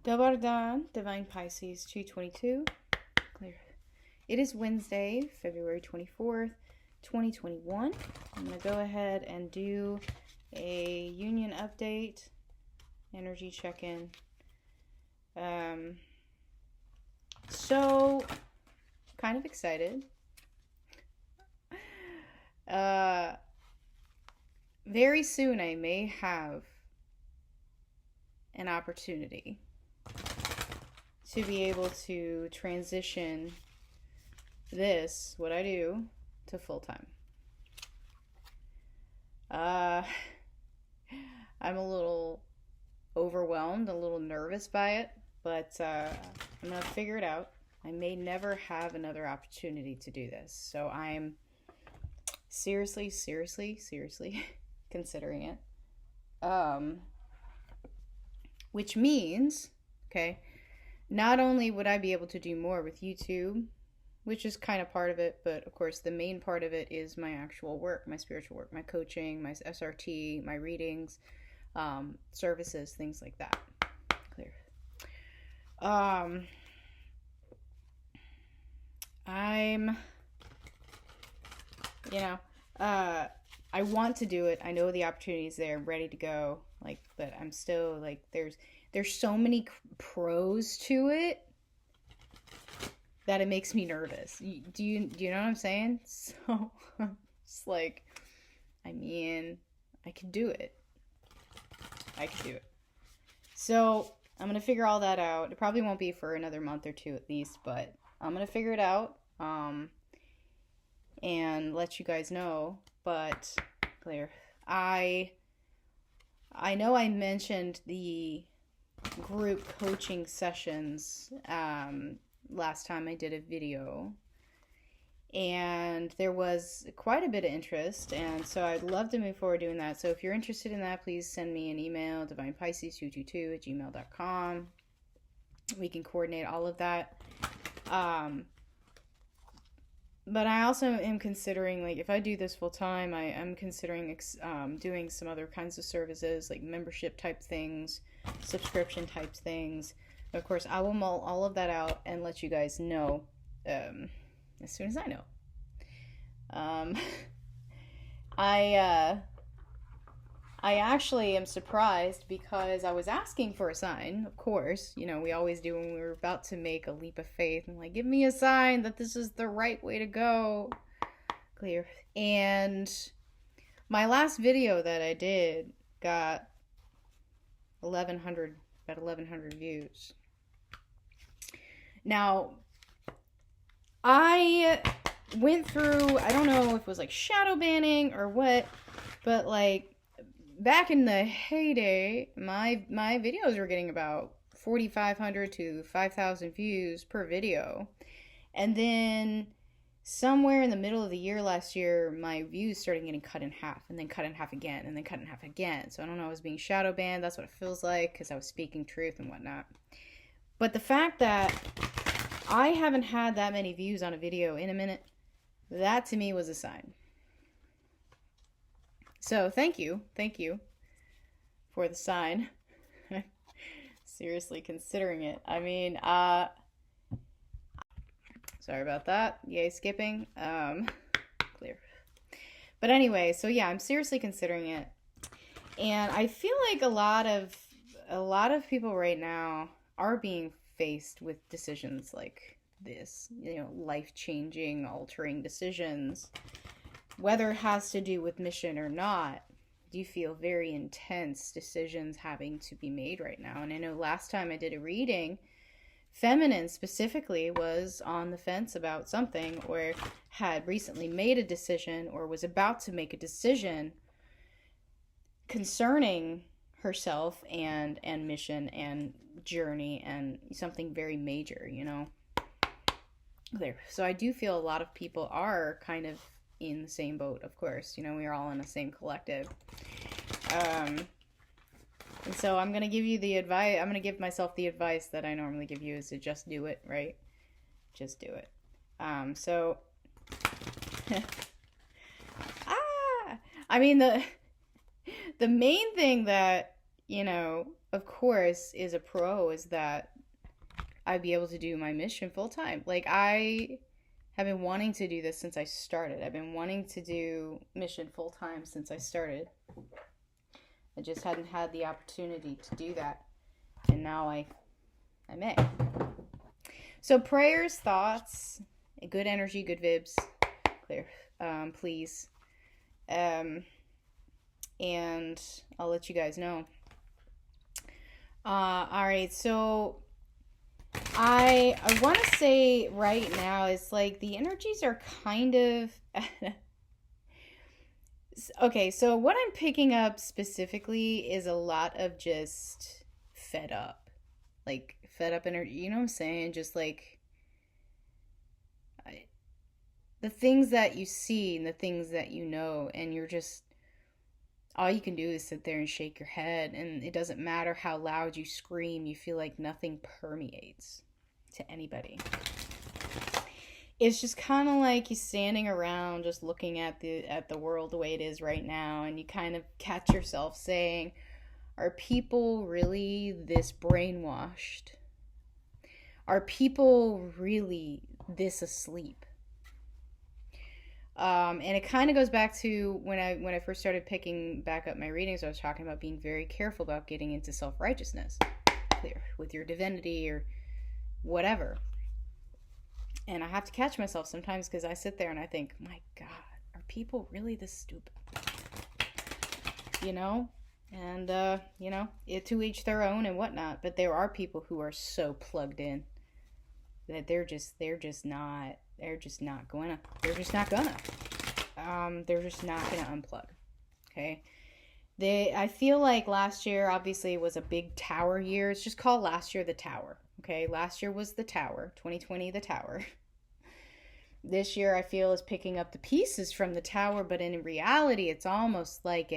Dobar Dan, Divine Pisces 222. Clear. It is Wednesday, February 24th, 2021. I'm going to go ahead and do a union update, energy check-in. So, kind of excited. Very soon I may have an opportunity to be able to transition this, what I do, to full-time. I'm a little overwhelmed, a little nervous by it, but I'm going to figure it out. I may never have another opportunity to do this, so I'm seriously considering it. Which means, okay, not only would I be able to do more with YouTube, which is kind of part of it, but of course the main part of it is my actual work, my spiritual work, my coaching, my SRT, my readings, services, things like that. Clear. I'm, I want to do it. I know the opportunity's there. I'm ready to go. But I'm still there's so many pros to it that it makes me nervous. Do you know what I'm saying? So it's I could do it. So I'm gonna figure all that out. It probably won't be for another month or two at least, but I'm gonna figure it out. And let you guys know. But clear. I know I mentioned the group coaching sessions last time I did a video, and there was quite a bit of interest, and so I'd love to move forward doing that. So if you're interested in that, please send me an email, divinepisces222@gmail.com. We can coordinate all of that. But I also am considering, if I do this full time, I am considering doing some other kinds of services, like membership type things, subscription type things. Of course, I will mull all of that out and let you guys know as soon as I know. I actually am surprised because I was asking for a sign, of course. We always do when we're about to make a leap of faith. I'm like, give me a sign that this is the right way to go. Clear. And my last video that I did got 1,100 views. Now, I went through, I don't know if it was shadow banning or what, but back in the heyday, my videos were getting about 4,500 to 5,000 views per video. And then somewhere in the middle of the year last year, my views started getting cut in half, and then cut in half again, and then cut in half again. So I don't know, I was being shadow banned. That's what it feels like, because I was speaking truth and whatnot. But the fact that I haven't had that many views on a video in a minute, that to me was a sign. So thank you for the sign. Seriously considering it. Sorry about that. Yay, skipping. Clear. But anyway, so yeah, I'm seriously considering it. And I feel like a lot of people right now are being faced with decisions like this, life-changing, altering decisions. Whether it has to do with mission or not, do you feel very intense decisions having to be made right now? And I know last time I did a reading, feminine specifically was on the fence about something, or had recently made a decision or was about to make a decision concerning herself and mission and journey and something very major, There. So I do feel a lot of people are kind of in the same boat, of course. We are all in the same collective. And so I'm going to give you the advice, I'm going to give myself the advice that I normally give you, is to just do it, right? Just do it. So, the main thing that of course, is a pro is that I'd be able to do my mission full time. Like, I have been wanting to do this since I started. I've been wanting to do mission full time since I started. I just hadn't had the opportunity to do that. And now I may. So prayers, thoughts, good energy, good vibes, clear, please. And I'll let you guys know. All right, so I want to say right now, it's like the energies are kind of okay. So what I'm picking up specifically is a lot of just fed up, like fed up energy. You know what I'm saying? Just like the things that you see and the things that you know, and you're just all you can do is sit there and shake your head, and it doesn't matter how loud you scream, you feel like nothing permeates to anybody. It's just kind of like you standing around just looking at the world the way it is right now, and you kind of catch yourself saying, are people really this brainwashed? Are people really this asleep? And it kind of goes back to when I first started picking back up my readings. I was talking about being very careful about getting into self-righteousness, clear, with your divinity or whatever. And I have to catch myself sometimes because I sit there and I think, my God, are people really this stupid? And to each their own and whatnot. But there are people who are so plugged in that they're just not gonna unplug. Okay. I feel like last year obviously was a big tower year. It's just called last year the tower. Okay. Last year was the tower, 2020, the tower. This year I feel is picking up the pieces from the tower, but in reality, it's almost like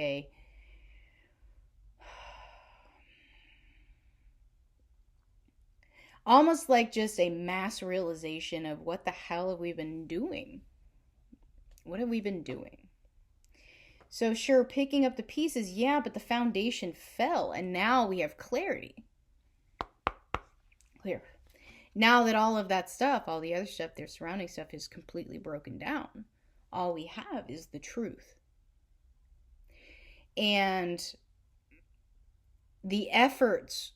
just a mass realization of what the hell have we been doing? What have we been doing? So sure, picking up the pieces, yeah, but the foundation fell, and now we have clarity. Clear. Now that all of that stuff, all the other stuff, their surrounding stuff is completely broken down, all we have is the truth. And the efforts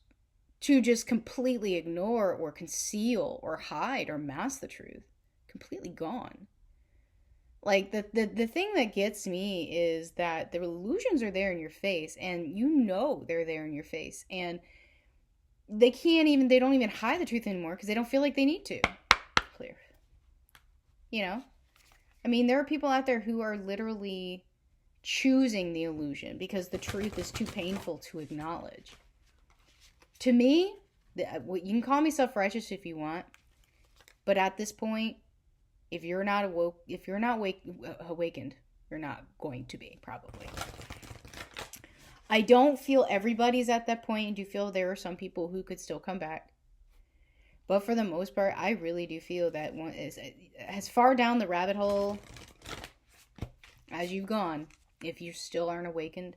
to just completely ignore or conceal or hide or mask the truth, completely gone. Like the thing that gets me is that the illusions are there in your face, and they're there in your face, and they don't even hide the truth anymore because they don't feel like they need to. Clear. I mean, there are people out there who are literally choosing the illusion because the truth is too painful to acknowledge. To me, you can call me self-righteous if you want, but at this point, if you're not awakened, you're not going to be, probably. I don't feel everybody's at that point, and do feel there are some people who could still come back. But for the most part, I really do feel that one is as far down the rabbit hole as you've gone, if you still aren't awakened,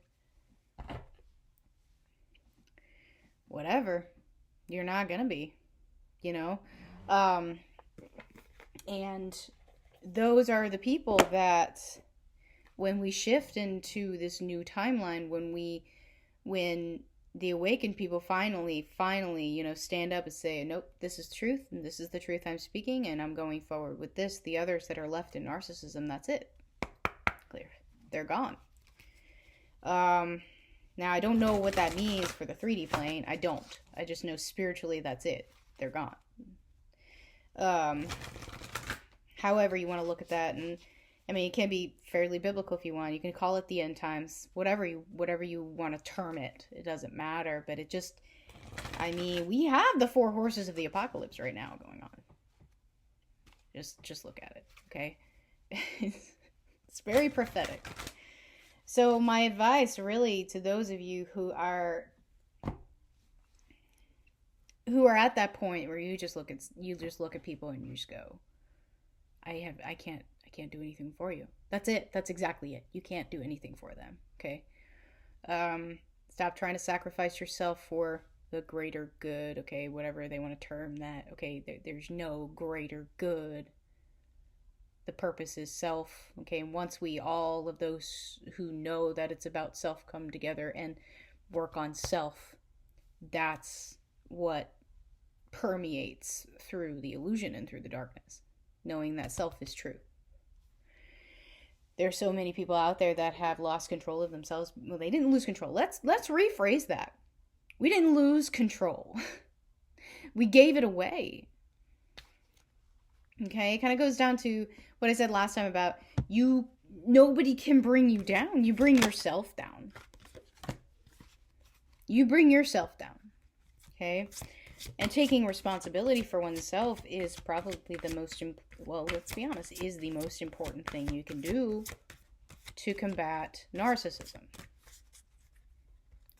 whatever, you're not gonna be, and those are the people that when we shift into this new timeline, when the awakened people finally, stand up and say, nope, this is truth, and this is the truth I'm speaking, and I'm going forward with this. The others that are left in narcissism, that's it. Clear. They're gone. Now, I don't know what that means for the 3D plane. I don't. I just know spiritually that's it. They're gone. However you want to look at that, and I mean, it can be fairly biblical if you want. You can call it the end times, whatever you want to term it. It doesn't matter, but it just, I mean, we have the 4 horses of the apocalypse right now going on. Just look at it, okay? It's very prophetic. So my advice really to those of you who are at that point where you just look at people and you just go, I can't do anything for you. That's it. That's exactly it. You can't do anything for them. Okay. Stop trying to sacrifice yourself for the greater good, okay? Whatever they want to term that. Okay, there's no greater good. The purpose is self, okay? And once we, all of those who know that it's about self, come together and work on self, that's what permeates through the illusion and through the darkness, knowing that self is true. There's so many people out there that have lost control of themselves. Well, they didn't lose control. Let's rephrase that. We didn't lose control. We gave it away. Okay, it kind of goes down to what I said last time about you. Nobody can bring you down. You bring yourself down. You bring yourself down. Okay, and taking responsibility for oneself is probably the most, well, let's be honest, is the most important thing you can do to combat narcissism.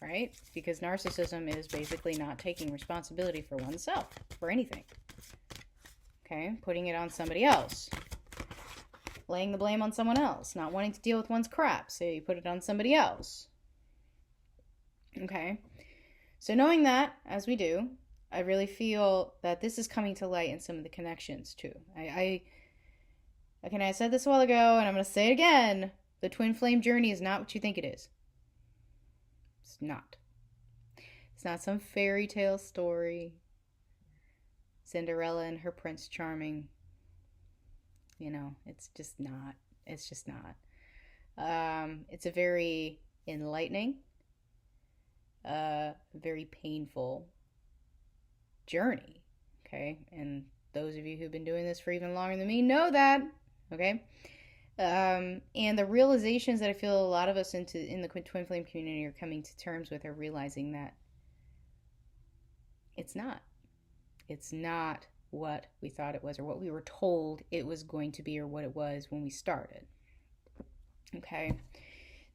Right? Because narcissism is basically not taking responsibility for oneself, for anything. Okay? Putting it on somebody else. Laying the blame on someone else. Not wanting to deal with one's crap, so you put it on somebody else. Okay? So knowing that, as we do, I really feel that this is coming to light in some of the connections, too. I said this a while ago, and I'm going to say it again. The twin flame journey is not what you think it is. It's not. It's not some fairy tale story. Cinderella and her Prince Charming. You know, it's just not. It's just not. It's a very enlightening, very painful journey. Okay? And those of you who've been doing this for even longer than me know that. Okay? And the realizations that I feel a lot of us in the twin flame community are coming to terms with are realizing that it's not. It's not what we thought it was or what we were told it was going to be or what it was when we started. Okay?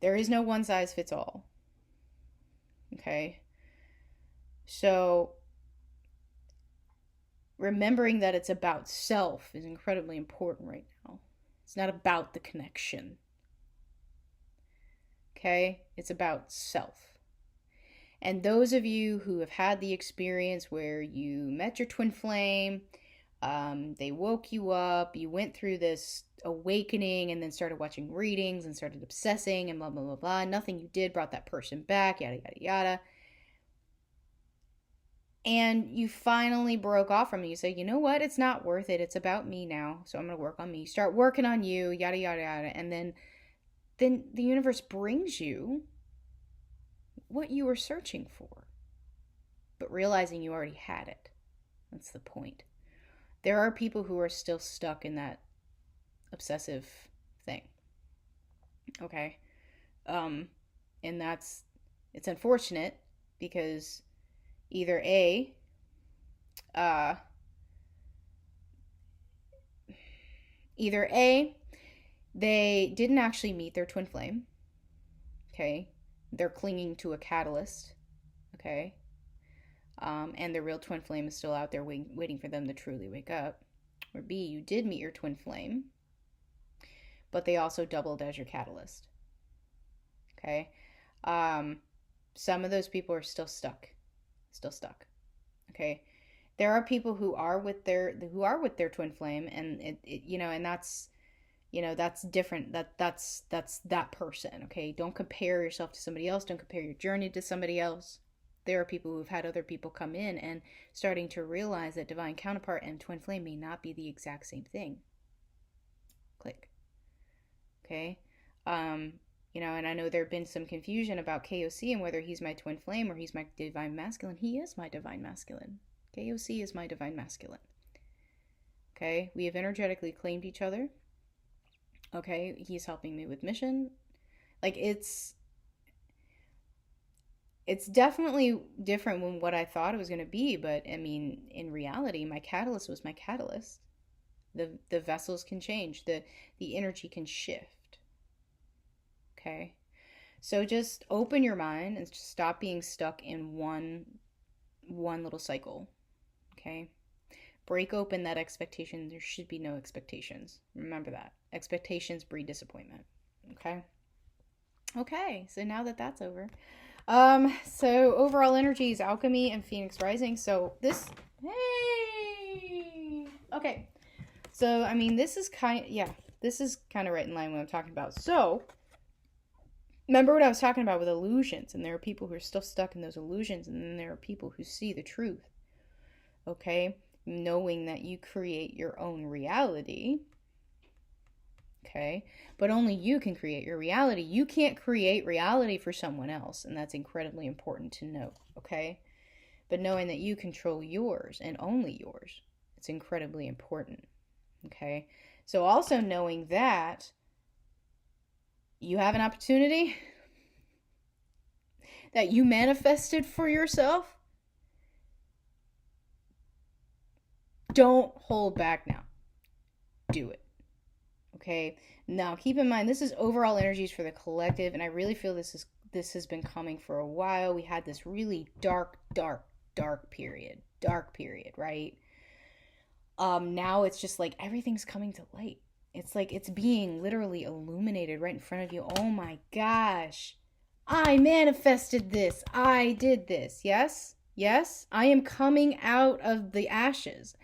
There is no one size fits all. Okay? So remembering that it's about self is incredibly important right now. It's not about the connection. Okay? It's about self. And those of you who have had the experience where you met your twin flame, they woke you up, you went through this awakening and then started watching readings and started obsessing and blah, blah, blah, blah. Nothing you did brought that person back, yada, yada, yada. And you finally broke off from it. You say, you know what? It's not worth it. It's about me now. So I'm going to work on me. Start working on you, yada, yada, yada. And then the universe brings you what you were searching for, but realizing you already had it. That's the point. There are people who are still stuck in that obsessive thing. Okay? And it's unfortunate because either they didn't actually meet their twin flame. Okay? They're clinging to a catalyst. Okay? And the real twin flame is still out there waiting for them to truly wake up. Or B, you did meet your twin flame, but they also doubled as your catalyst. Okay? Some of those people are still stuck. Okay? There are people who are with their twin flame, and and that's different. That's that person. Okay? Don't compare yourself to somebody else. Don't compare your journey to somebody else. There are people who've had other people come in and starting to realize that divine counterpart and twin flame may not be the exact same thing. Click. Okay? And I know there have been some confusion about KOC and whether he's my twin flame or he's my divine masculine. He is my divine masculine. KOC is my divine masculine. Okay? We have energetically claimed each other. Okay? He's helping me with mission. Like, it's definitely different than what I thought it was going to be, but I mean, in reality, my catalyst was my catalyst. The vessels can change. The energy can shift. Okay? So just open your mind and just stop being stuck in one little cycle. Okay? Break open that expectation. There should be no expectations. Remember that. Expectations breed disappointment. Okay? Okay, so now that that's over, So overall energy is alchemy and Phoenix rising. So this, hey, okay. So I mean, this is this is kind of right in line with what I'm talking about. So remember what I was talking about with illusions, and there are people who are still stuck in those illusions, and then there are people who see the truth. Okay, knowing that you create your own reality. Okay, but only you can create your reality. You can't create reality for someone else, and that's incredibly important to know. Okay, but knowing that you control yours and only yours, it's incredibly important. Okay, so also knowing that you have an opportunity that you manifested for yourself, don't hold back now. Do it. Okay, now keep in mind this is overall energies for the collective, and I really feel this has been coming for a while. We had this really dark period, right? Now it's just like everything's coming to light. It's like it's being literally illuminated right in front of you. Oh my gosh, I manifested this. I did this. Yes, I am coming out of the ashes.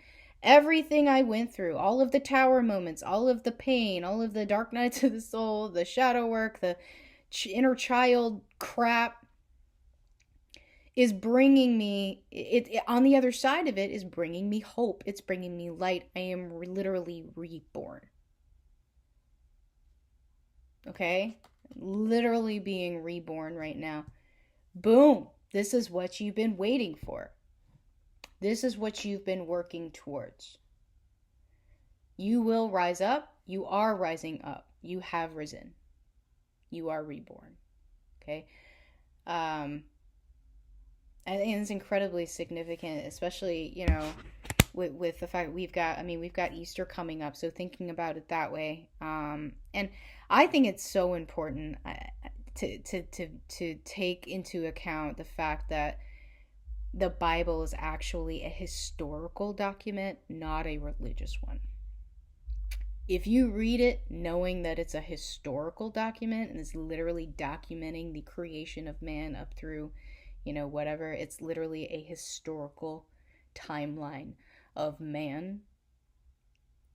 Everything I went through, all of the tower moments, all of the pain, all of the dark nights of the soul, the shadow work, the inner child crap, is bringing me, on the other side of it is bringing me hope. It's bringing me light. I am literally reborn. Okay? Literally being reborn right now. Boom. This is what you've been waiting for. This is what you've been working towards. You will rise up. You are rising up. You have risen. You are reborn. Okay? I think it's incredibly significant, especially, with the fact we've got Easter coming up, so thinking about it that way. And I think it's so important to take into account the fact that the Bible is actually a historical document, not a religious one. If you read it knowing that it's a historical document and it's literally documenting the creation of man up through, whatever, it's literally a historical timeline of man,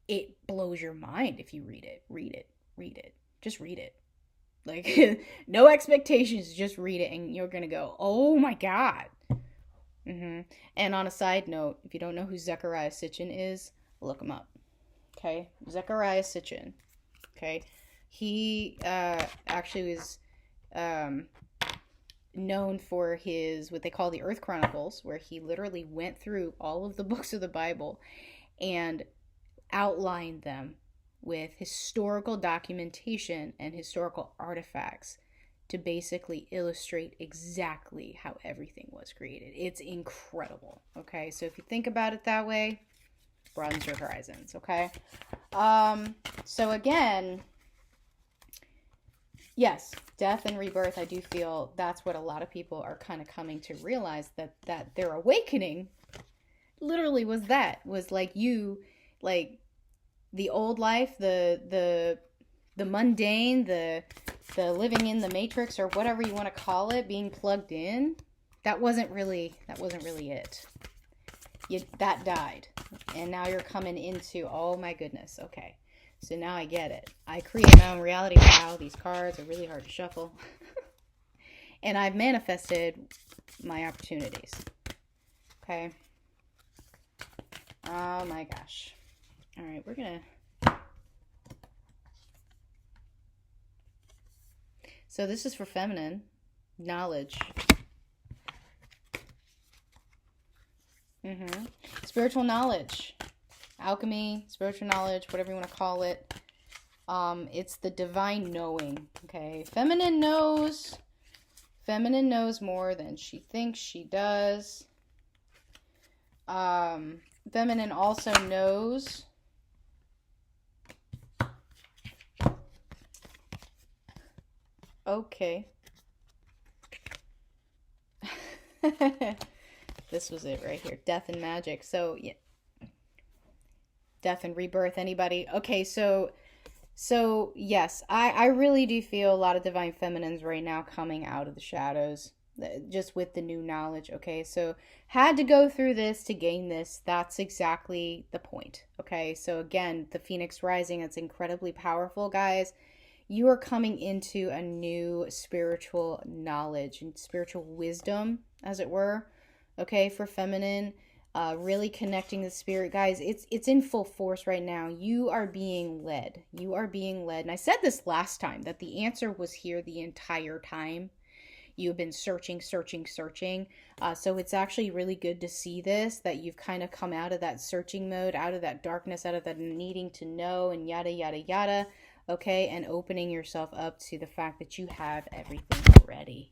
it blows your mind if you read it. Just read it. Like, no expectations, just read it and you're gonna go, oh my God. And on a side note, if you don't know who Zecharia Sitchin is, look him up. Okay, Zecharia Sitchin. Okay, he actually was known for his what they call the Earth Chronicles, where he literally went through all of the books of the Bible and outlined them with historical documentation and historical artifacts to basically illustrate exactly how everything was created. It's incredible. Okay, so if you think about it that way, broadens your horizons. Okay, so again, yes, death and rebirth. I do feel that's what a lot of people are kind of coming to realize, that their awakening literally was like the old life, the mundane, the living in the matrix, or whatever you want to call it, being plugged in. That wasn't really it. That died, and now you're coming into, oh my goodness, okay, so now I get it. I create my own reality. Wow, these cards are really hard to shuffle. And I've manifested my opportunities. Okay. Oh my gosh. All right, we're gonna. So this is for feminine knowledge. Spiritual knowledge, alchemy, spiritual knowledge, whatever you want to call it. It's the divine knowing. Okay, feminine knows more than she thinks she does. Feminine also knows okay. This was it right here. Death and magic. So, yeah. Death and rebirth. Anybody? Okay, so yes, I really do feel a lot of divine feminines right now coming out of the shadows. just with the new knowledge. Okay, so had to go through this to gain this. That's exactly the point. Okay, so again, the Phoenix rising, it's incredibly powerful, guys. You are coming into a new spiritual knowledge and spiritual wisdom, as it were. Okay, for feminine, really connecting the spirit, guys. It's in full force right now. You are being led. You are being led. And I said this last time, that the answer was here the entire time. You've been searching, searching, searching. So it's actually really good to see this, that you've kind of come out of that searching mode, out of that darkness, out of that needing to know, and yada, yada, yada. Okay, and opening yourself up to the fact that you have everything already.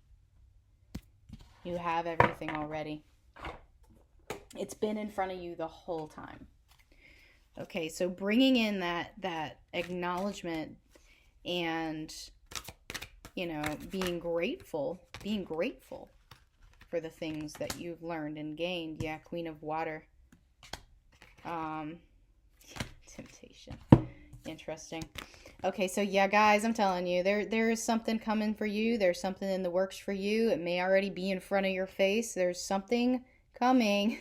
You have everything already. It's been in front of you the whole time. Okay, so bringing in that acknowledgement and, you know, being grateful for the things that you've learned and gained. Yeah, Queen of Water. Temptation. Interesting. Okay, so yeah, guys, I'm telling you, there is something coming for you. There's something in the works for you. It may already be in front of your face. There's something coming.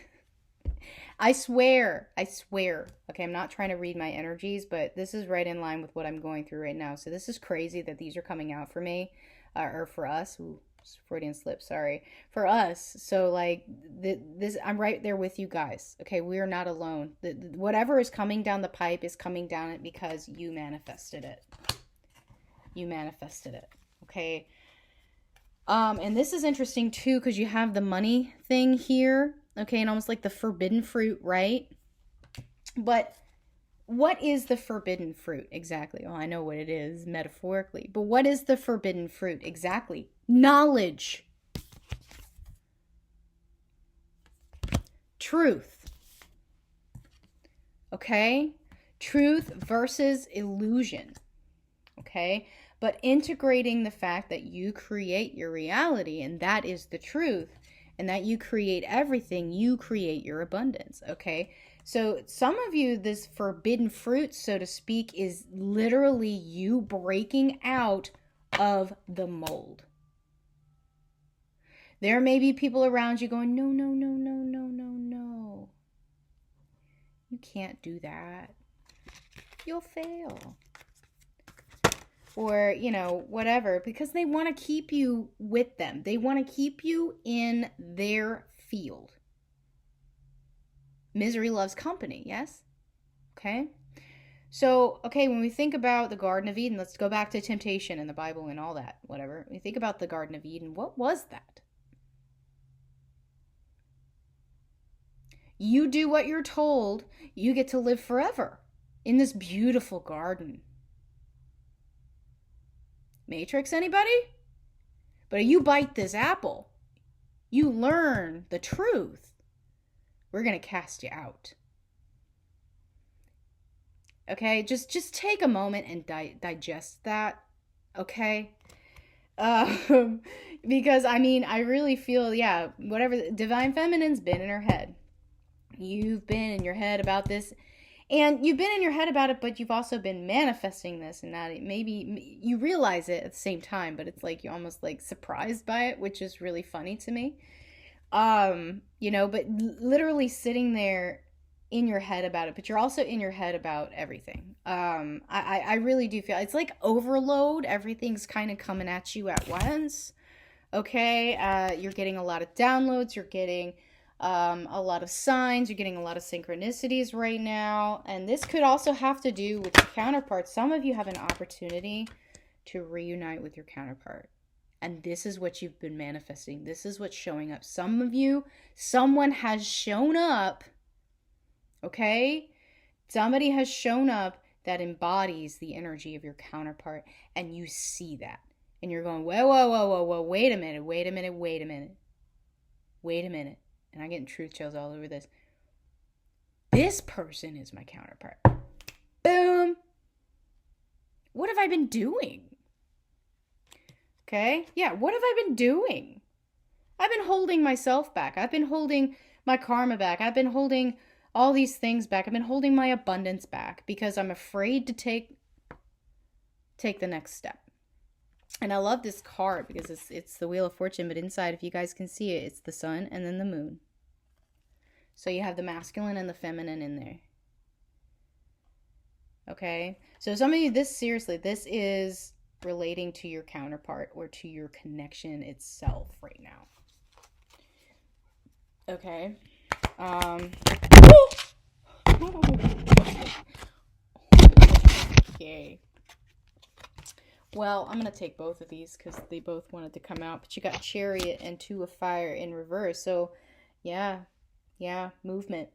I swear. Okay, I'm not trying to read my energies, but this is right in line with what I'm going through right now. So this is crazy that these are coming out for me, or for us. Ooh, Freudian slip, sorry. For us. So like this, I'm right there with you guys. Okay, we are not alone. Whatever is coming down the pipe is coming down it because you manifested it. You manifested it. Okay. And this is interesting too, because you have the money thing here. Okay, and almost like the forbidden fruit, right? But what is the forbidden fruit exactly? Well, I know what it is metaphorically, but what is the forbidden fruit exactly? Knowledge. Truth. Okay? Truth versus illusion. Okay? But integrating the fact that you create your reality, and that is the truth, and that you create everything, you create your abundance. Okay? So some of you, this forbidden fruit, so to speak, is literally you breaking out of the mold. There may be people around you going, no, no, no, no, no, no, no. You can't do that. You'll fail. Or, you know, whatever, because they want to keep you with them. They want to keep you in their field. Misery loves company, yes? Okay? So, okay, when we think about the Garden of Eden, let's go back to temptation in the Bible and all that, whatever. When we think about the Garden of Eden, what was that? You do what you're told, you get to live forever in this beautiful garden. Matrix, anybody? But you bite this apple, you learn the truth, we're going to cast you out. Okay, just take a moment and digest that, okay? Because, I mean, I really feel, yeah, whatever, Divine Feminine's been in her head. You've been in your head about this, and you've been in your head about it, but you've also been manifesting this, and that maybe you realize it at the same time, but it's like you're almost like surprised by it, which is really funny to me. You know, but literally sitting there in your head about it, but you're also in your head about everything. I really do feel it's like overload. Everything's kind of coming at you at once. Okay, you're getting a lot of downloads. You're getting a lot of signs. You're getting a lot of synchronicities right now, and this could also have to do with your counterpart. Some of you have an opportunity to reunite with your counterpart. And this is what you've been manifesting. This is what's showing up. Some of you, someone has shown up, okay? Somebody has shown up that embodies the energy of your counterpart, and you see that. And you're going, whoa, whoa, whoa, whoa, whoa, wait a minute. And I'm getting truth chills all over this. This person is my counterpart. Boom. What have I been doing? Okay? Yeah, what have I been doing? I've been holding myself back. I've been holding my karma back. I've been holding all these things back. I've been holding my abundance back because I'm afraid to take the next step. And I love this card because it's the Wheel of Fortune, but inside, if you guys can see it, it's the sun and then the moon. So you have the masculine and the feminine in there. Okay? So some of you, this seriously, this is relating to your counterpart or to your connection itself right now. Okay? Okay. Well, I'm going to take both of these because they both wanted to come out. But you got Chariot and Two of Fire in reverse. So, yeah, movement.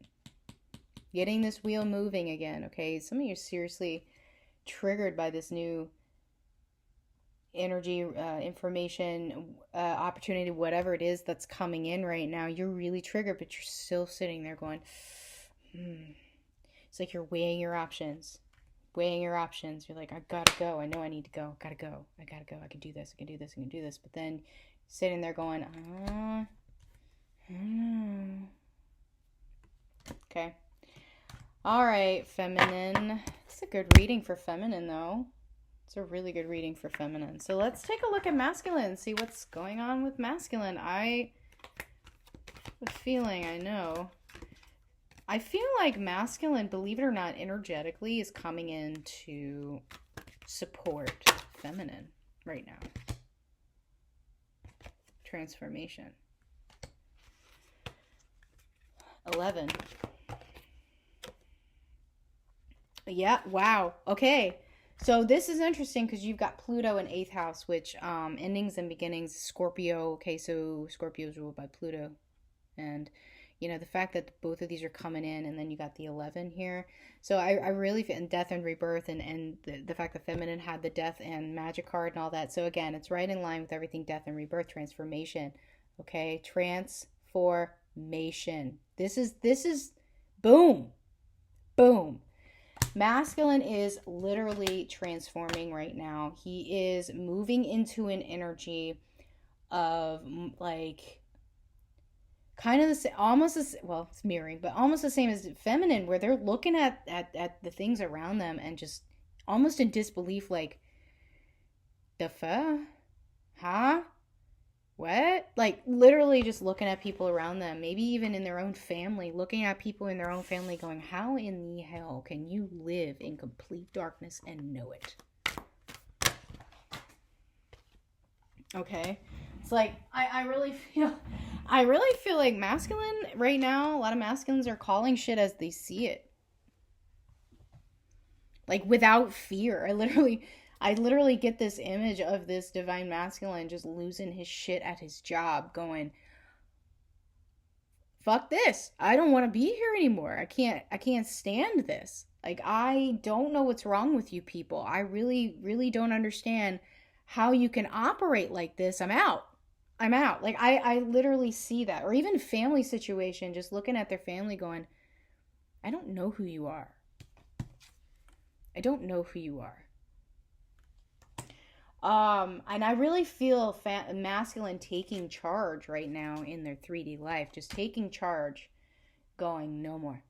Getting this wheel moving again, okay? Some of you are seriously triggered by this new energy, information, opportunity, whatever it is that's coming in right now. You're really triggered, but you're still sitting there going, It's like you're weighing your options. You're like, I gotta go. I know I need to go. I gotta go. I can do this. I can do this. But then sitting there going, I don't know. Okay. All right, feminine. It's a good reading for feminine, though. It's a really good reading for feminine. So let's take a look at masculine, see what's going on with masculine. I have a feeling, I feel like masculine, believe it or not, energetically is coming in to support feminine right now. Transformation. 11. Yeah, wow. Okay. So this is interesting because you've got Pluto in 8th house, which endings and beginnings, Scorpio. Okay, so Scorpio is ruled by Pluto. And the fact that both of these are coming in, and then you got the 11 here. So I really feel, and death and rebirth, and the fact that feminine had the death and magic card and all that. So again, it's right in line with everything death and rebirth, transformation. Okay, transformation. This is boom. Masculine is literally transforming right now. He is moving into an energy of like kind of the same, almost as well, it's mirroring, but almost the same as feminine, where they're looking at the things around them and just almost in disbelief, like, the fuck? Huh? What? Like, literally just looking at people around them, maybe even in their own family, looking at people in their own family going, how in the hell can you live in complete darkness and know it? Okay? It's like, I really feel like masculine right now, a lot of masculines are calling shit as they see it. Like, without fear. I literally get this image of this divine masculine just losing his shit at his job, going, fuck this. I don't want to be here anymore. I can't stand this. Like, I don't know what's wrong with you people. I really, really don't understand how you can operate like this. I'm out. Like, I literally see that. Or even family situation, just looking at their family going, I don't know who you are. I don't know who you are. And I really feel masculine taking charge right now in their 3D life, just taking charge, going, no more.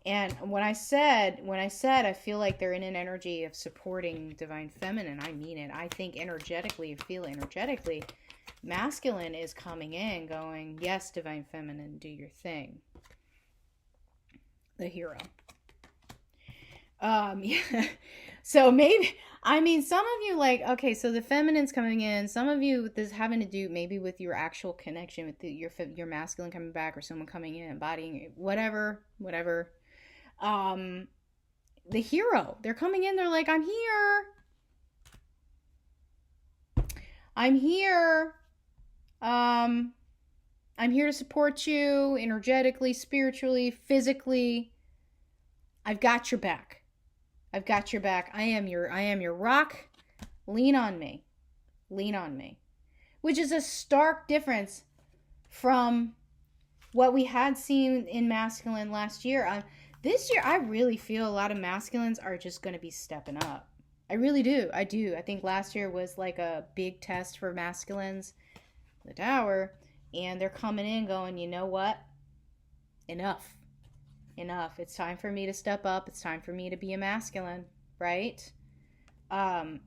And when I said I feel like they're in an energy of supporting divine feminine, I mean it. I think energetically, masculine is coming in going, yes, divine feminine, do your thing. The hero. Yeah. So maybe, some of you like, okay, so the feminine's coming in. Some of you, this having to do maybe with your actual connection with your masculine coming back, or someone coming in, embodying it, whatever. The hero, they're coming in. They're like, I'm here. I'm here to support you energetically, spiritually, physically. I've got your back. I am your rock. Lean on me. Which is a stark difference from what we had seen in masculine last year. This year, I really feel a lot of masculines are just going to be stepping up. I really do. I think last year was like a big test for masculines, the Tower, and they're coming in going, you know what? Enough. It's time for me to step up. It's time for me to be a masculine, right? Um,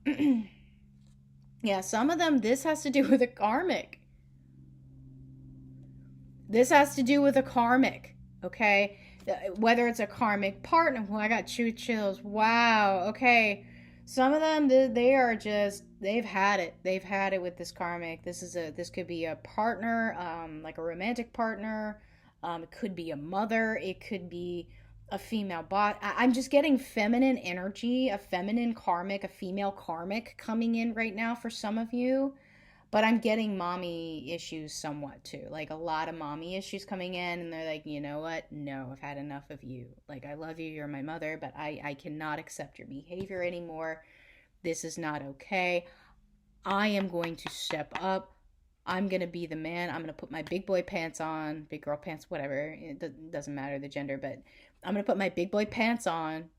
yeah, some of them, this has to do with a karmic. This has to do with a karmic, okay? Whether it's a karmic partner. Well, I got chills. Wow, okay. Some of them, they are just, they've had it. They've had it with this karmic. This could be a partner, like a romantic partner. It could be a mother. It could be a female bot. I'm just getting feminine energy, a feminine karmic, a female karmic coming in right now for some of you. But I'm getting mommy issues somewhat too. Like a lot of mommy issues coming in, and they're like, you know what? No, I've had enough of you. Like, I love you, you're my mother, but I cannot accept your behavior anymore. This is not okay. I am going to step up. I'm going to be the man. I'm going to put my big boy pants on, big girl pants, whatever. It doesn't matter the gender, but I'm going to put my big boy pants on,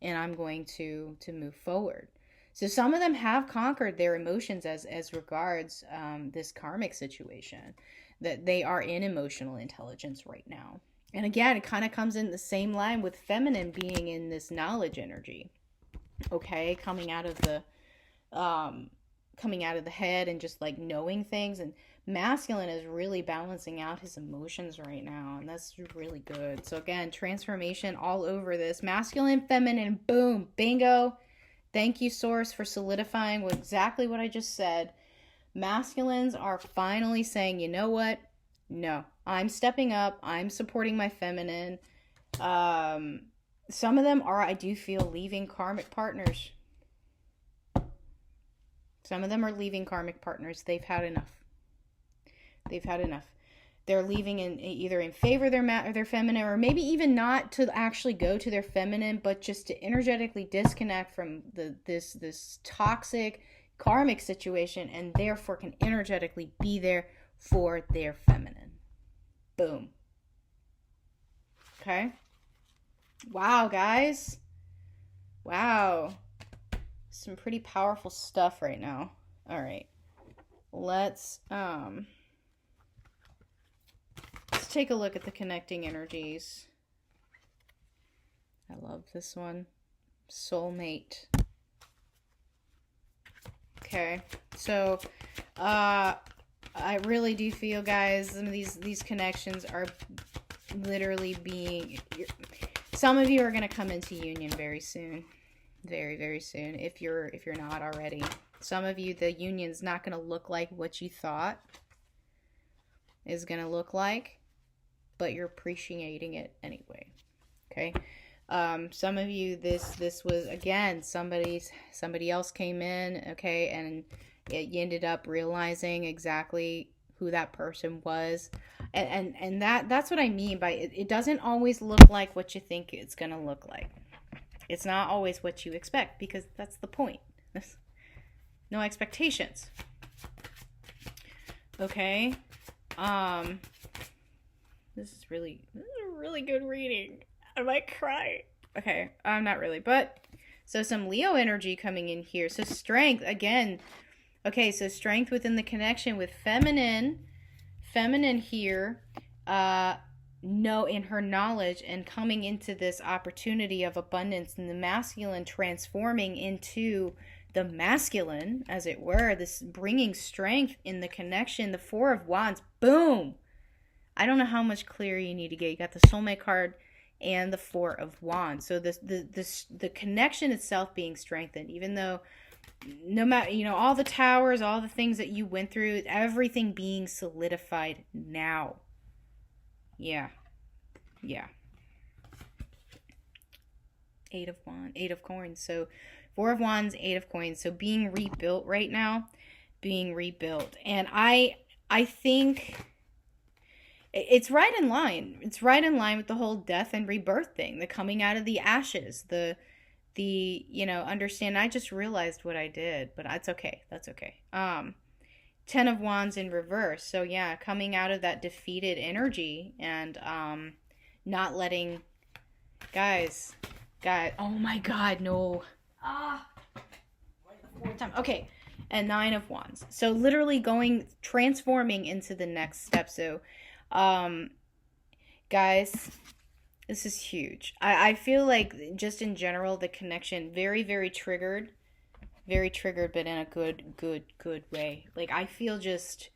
and I'm going to move forward. So some of them have conquered their emotions as regards this karmic situation, that they are in emotional intelligence right now. And again, it kind of comes in the same line with feminine being in this knowledge energy. Okay, coming out of the head and just like knowing things, and masculine is really balancing out his emotions right now, and that's really good. So again, transformation all over this. Masculine, feminine, boom, bingo. Thank you, Source, for solidifying exactly what I just said. Masculines are finally saying, you know what? No, I'm stepping up. I'm supporting my feminine. Some of them are, I do feel, leaving karmic partners. Some of them are leaving karmic partners. They've had enough. They've had enough. They're leaving in either in favor of their feminine, or maybe even not to actually go to their feminine, but just to energetically disconnect from this toxic karmic situation, and therefore can energetically be there for their feminine. Boom. Okay. Wow, guys. Wow. Some pretty powerful stuff right now. All right. Let's take a look at the connecting energies. I love this one. Soulmate. Okay, so I really do feel, guys, some of these connections are literally being, some of you are going to come into union very soon. Very, very soon, if you're not already. Some of you, the union's not going to look like what you thought is going to look like, but you're appreciating it anyway. Okay. Some of you, this was, again, somebody else came in, okay, and you ended up realizing exactly who that person was, and that's what I mean by it doesn't always look like what you think it's gonna look like. It's not always what you expect, because that's the point. No expectations. Okay. This is a really good reading. I might cry. Okay, I'm not really, but so some Leo energy coming in here. So strength again. Okay, so strength within the connection with feminine here. In her knowledge and coming into this opportunity of abundance, and the masculine transforming into the masculine, as it were. This bringing strength in the connection. The Four of Wands. Boom. I don't know how much clearer you need to get. You got the soulmate card and the Four of Wands. So the connection itself being strengthened, even though no matter, all the towers, all the things that you went through, everything being solidified now. Yeah. Eight of coins. So Four of Wands, Eight of Coins. So being rebuilt right now, and I think it's right in line. It's right in line with the whole death and rebirth thing, the coming out of the ashes, the understand. I just realized what I did, but that's okay. That's okay. 10 of Wands in reverse. So yeah, coming out of that defeated energy and not letting, guys, oh my God, no. Fourth time. Okay. And 9 of Wands. So literally transforming into the next step. So guys, This is huge. I feel like just in general, the connection, very, very triggered, but in a good way. Like I feel just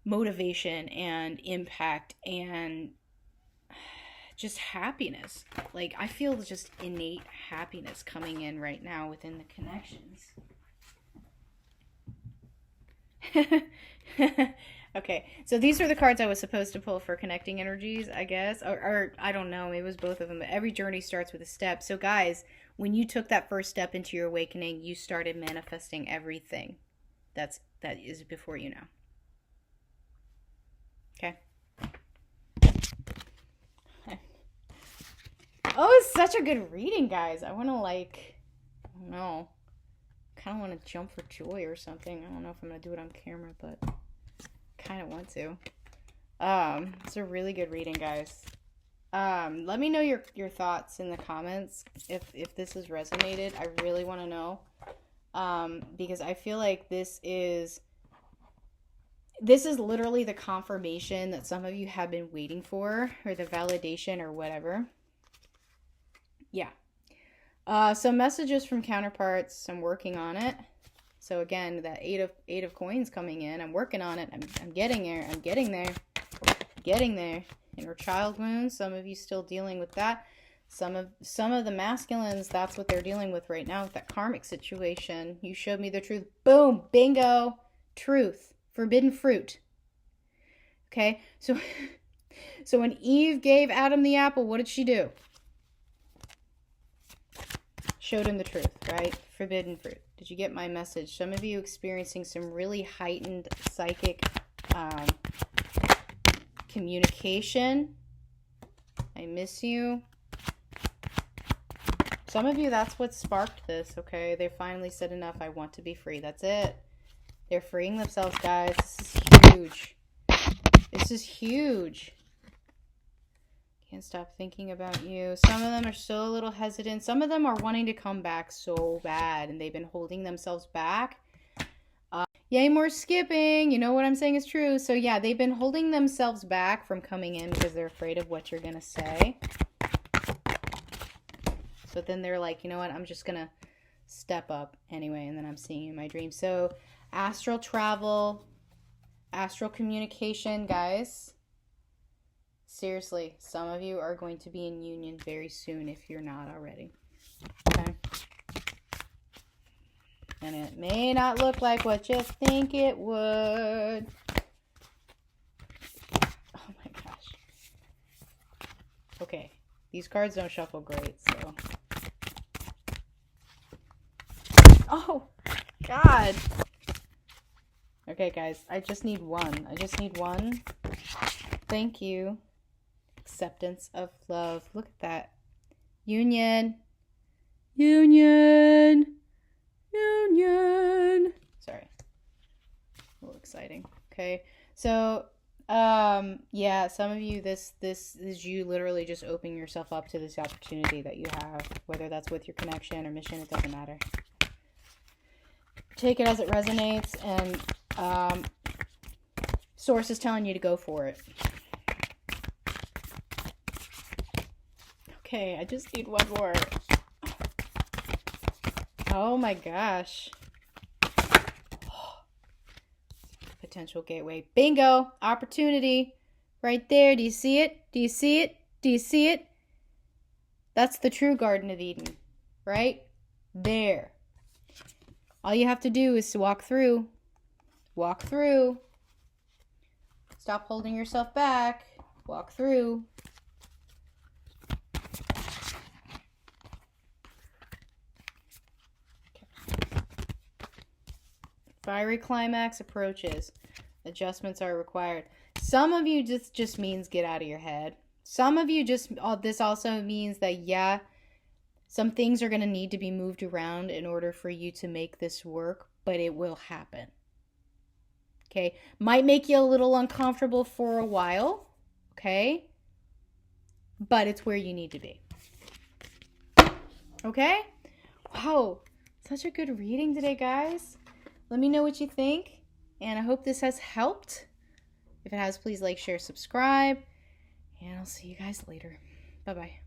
motivation and impact and just happiness. Like I feel just innate happiness coming in right now within the connections. Okay, so these are the cards I was supposed to pull for connecting energies, I guess. Or I don't know, maybe it was both of them, but every journey starts with a step. So, guys, when you took that first step into your awakening, you started manifesting everything that is before you now. Okay? Oh, it's such a good reading, guys. I want to, like, I don't know, kind of want to jump for joy or something. I don't know if I'm going to do it on camera, but kind of want to. It's a really good reading, guys. Let me know your thoughts in the comments if this has resonated. I really want to know. Because I feel like this is literally the confirmation that some of you have been waiting for, or the validation or whatever. Yeah. Some messages from counterparts. I'm working on it. So again, that eight of coins coming in. I'm working on it. I'm getting there. I'm getting there. Getting there. Inner child wounds. Some of you still dealing with that. Some of the masculines, that's what they're dealing with right now with that karmic situation. You showed me the truth. Boom. Bingo. Truth. Forbidden fruit. Okay. So when Eve gave Adam the apple, what did she do? Showed him the truth, right? Forbidden fruit. Did you get my message? Some of you experiencing some really heightened psychic communication. I miss you. Some of you, that's what sparked this, okay? They finally said enough. I want to be free. That's it. They're freeing themselves, guys. This is huge. This is huge. Can't stop thinking about you. Some of them are still a little hesitant. Some of them are wanting to come back so bad, and they've been holding themselves back. Yay, more skipping. You know what I'm saying is true. So yeah, they've been holding themselves back from coming in because they're afraid of what you're going to say. But then they're like, you know what? I'm just going to step up anyway. And then I'm seeing you in my dreams. So astral travel, astral communication, guys. Seriously, some of you are going to be in union very soon if you're not already. Okay? And it may not look like what you think it would. Oh my gosh. Okay. These cards don't shuffle great, so. Oh, God. Okay, guys. I just need one. I just need one. Thank you. Acceptance of love. Look at that. Union. Union. Union. Sorry. A little exciting. Okay. So, yeah, some of you, this is you literally just opening yourself up to this opportunity that you have, whether that's with your connection or mission, it doesn't matter. Take it as it resonates, and source is telling you to go for it. Okay, I just need one more. Oh my gosh. Potential gateway. Bingo! Opportunity. Right there. Do you see it? Do you see it? Do you see it? That's the true Garden of Eden. Right? There. All you have to do is to walk through. Walk through. Stop holding yourself back. Walk through. Fiery climax approaches. Adjustments are required. Some of you just means get out of your head. Some of you just, this also means that, yeah, some things are going to need to be moved around in order for you to make this work, but it will happen. Okay? Might make you a little uncomfortable for a while, okay? But it's where you need to be. Okay? Wow. Such a good reading today, guys. Let me know what you think, and I hope this has helped. If it has, please like, share, subscribe, And I'll see you guys later. Bye-bye.